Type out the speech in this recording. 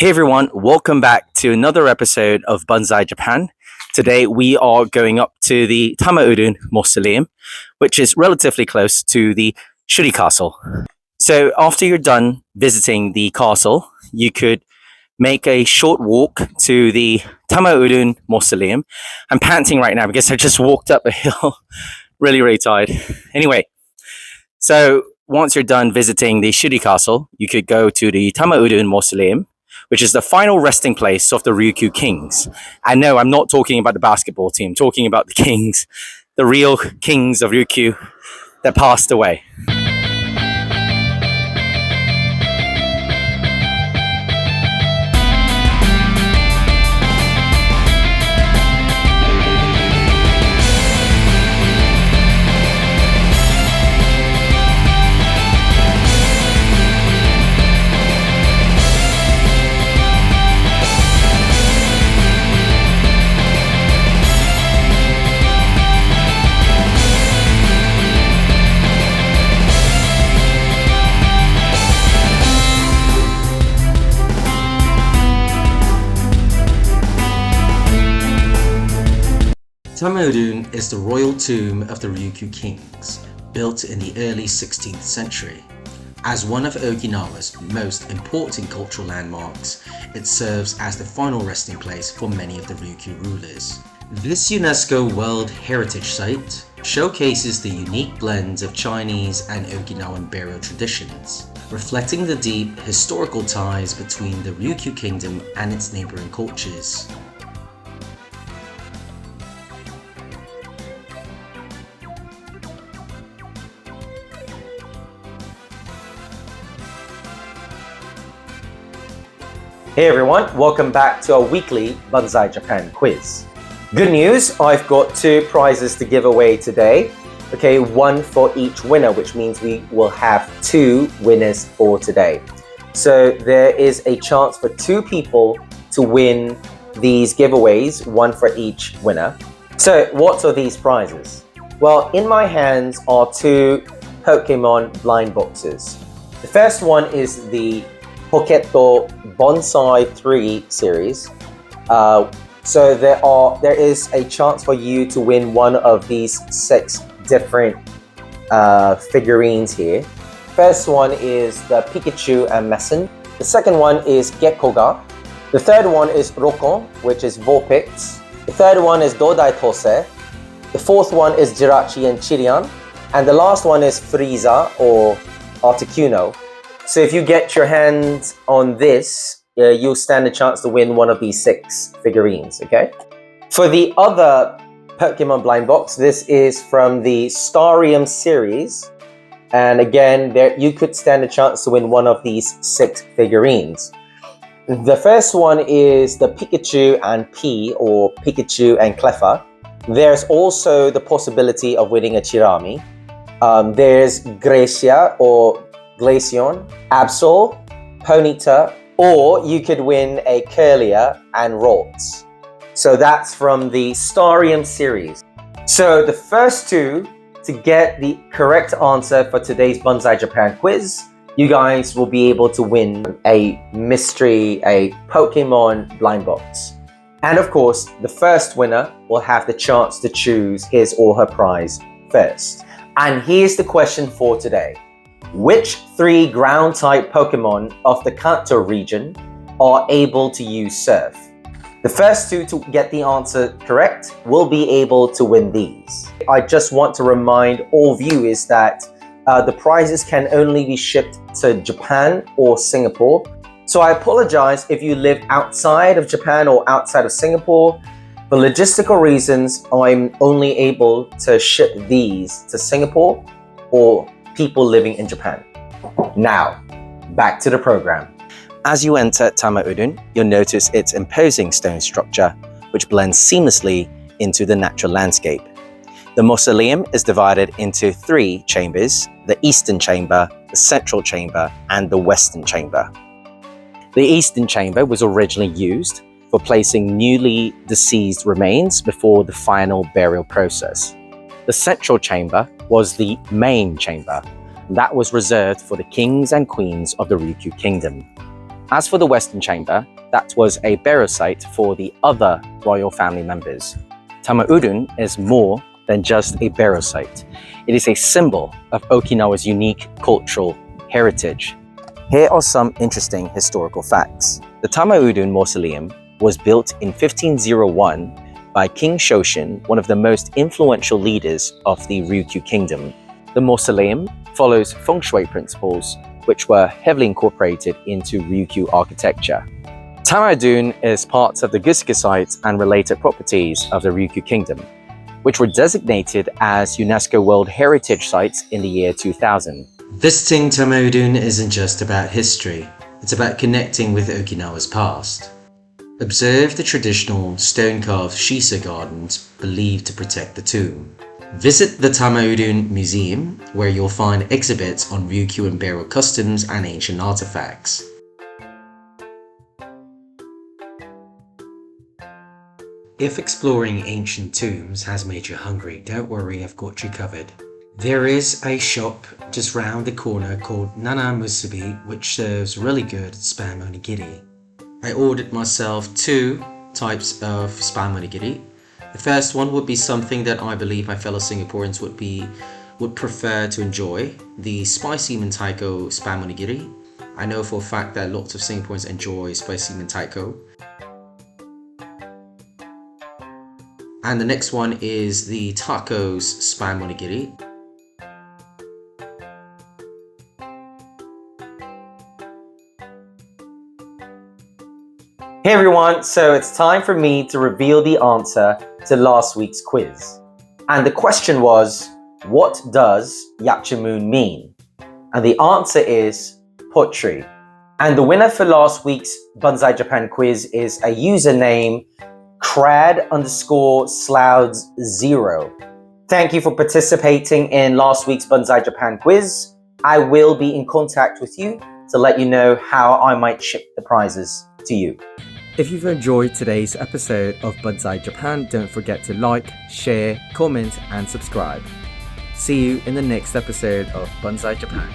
Hey everyone, welcome back to another episode of Banzai Japan. Today we are going up to the Tamaudun Mausoleum, which is relatively close to the Shuri Castle. So after you're done visiting the castle, you could make a short walk to the Tamaudun Mausoleum. I'm panting right now because I just walked up a hill, really tired. Anyway, so once you're done visiting the Shuri Castle, you could go to the Tamaudun Mausoleum, which is the final resting place of the Ryukyu kings. And no, I'm not talking about the basketball team, I'm talking about the kings, the real kings of Ryukyu that passed away. Tamaudun is the royal tomb of the Ryukyu kings, built in the early 16th century. As one of Okinawa's most important cultural landmarks, it serves as the final resting place for many of the Ryukyu rulers. This UNESCO World Heritage Site showcases the unique blend of Chinese and Okinawan burial traditions, reflecting the deep historical ties between the Ryukyu Kingdom and its neighboring cultures. Hey everyone, welcome back to our weekly Banzai Japan quiz. Good news, I've got 2 prizes to give away today. Okay, 1 for each winner, which means we will have 2 winners for today. So there is a chance for 2 people to win these giveaways, 1 for each winner. So what are these prizes? Well, in my hands are 2 Pokemon blind boxes. The first one is the Poketo Bonsai 3 series. So there is a chance for you to win one of these 6 different figurines here. First one is the Pikachu and Messen. The second one is Gekkoga. The third one is Rokon, which is Vulpix. The third one is Dodai Tose. The fourth one is Jirachi and Chirian. And the last one is Frieza or Articuno. So if you get your hands on this, you'll stand a chance to win one of these 6 figurines, okay? For the other Pokemon blind box, this is from the Starium series. And again, you could stand a chance to win one of these 6 figurines. The first one is the Pikachu and P, or Pikachu and Cleffa. There's also the possibility of winning a Chirami. There's Gracia or Glaceon, Absol, Ponyta, or you could win a Curlia and Ralts. So that's from the Starium series. So the first 2 to get the correct answer for today's Banzai Japan quiz, you guys will be able to win a Pokemon blind box. And of course, the first winner will have the chance to choose his or her prize first. And here's the question for today. Which 3 ground-type Pokemon of the Kanto region are able to use Surf? The first 2 to get the answer correct will be able to win these. I just want to remind all viewers that the prizes can only be shipped to Japan or Singapore. So I apologize if you live outside of Japan or outside of Singapore. For logistical reasons, I'm only able to ship these to Singapore or people living in Japan. Now, back to the program. As you enter Tamaudun, you'll notice its imposing stone structure, which blends seamlessly into the natural landscape. The mausoleum is divided into 3 chambers: the Eastern Chamber, the Central Chamber, and the Western Chamber. The Eastern Chamber was originally used for placing newly deceased remains before the final burial process. The Central Chamber was the main chamber that was reserved for the kings and queens of the Ryukyu Kingdom. As for the Western Chamber, that was a burial site for the other royal family members. Tamaudun is more than just a burial site. It is a symbol of Okinawa's unique cultural heritage. Here are some interesting historical facts. The Tamaudun Mausoleum was built in 1501 by King Shoshin, one of the most influential leaders of the Ryukyu Kingdom. The mausoleum follows feng shui principles, which were heavily incorporated into Ryukyu architecture. Tamaudun is part of the Gusuku site and related properties of the Ryukyu Kingdom, which were designated as UNESCO World Heritage Sites in the year 2000. Visiting Tamaudun isn't just about history, it's about connecting with Okinawa's past. Observe the traditional stone-carved shisa gardens believed to protect the tomb. Visit the Tamaudun Museum, where you'll find exhibits on Ryukyu and burial customs and ancient artifacts. If exploring ancient tombs has made you hungry, don't worry, I've got you covered. There is a shop just round the corner called Nana Musubi, which serves really good spam onigiri. I ordered myself 2 types of spam onigiri. The first one would be something that I believe my fellow Singaporeans would prefer to enjoy, the spicy mentaiko spam onigiri. I know for a fact that lots of Singaporeans enjoy spicy mentaiko. And the next one is the tacos spam onigiri. Hey everyone, so it's time for me to reveal the answer to last week's quiz. And the question was, what does Yachimun mean? And the answer is pottery. And the winner for last week's Banzai Japan quiz is a username crad_slouds0. Thank you for participating in last week's Banzai Japan quiz. I will be in contact with you to let you know how I might ship the prizes to you. If you've enjoyed today's episode of Bonsai Japan, don't forget to like, share, comment, and subscribe. See you in the next episode of Bonsai Japan.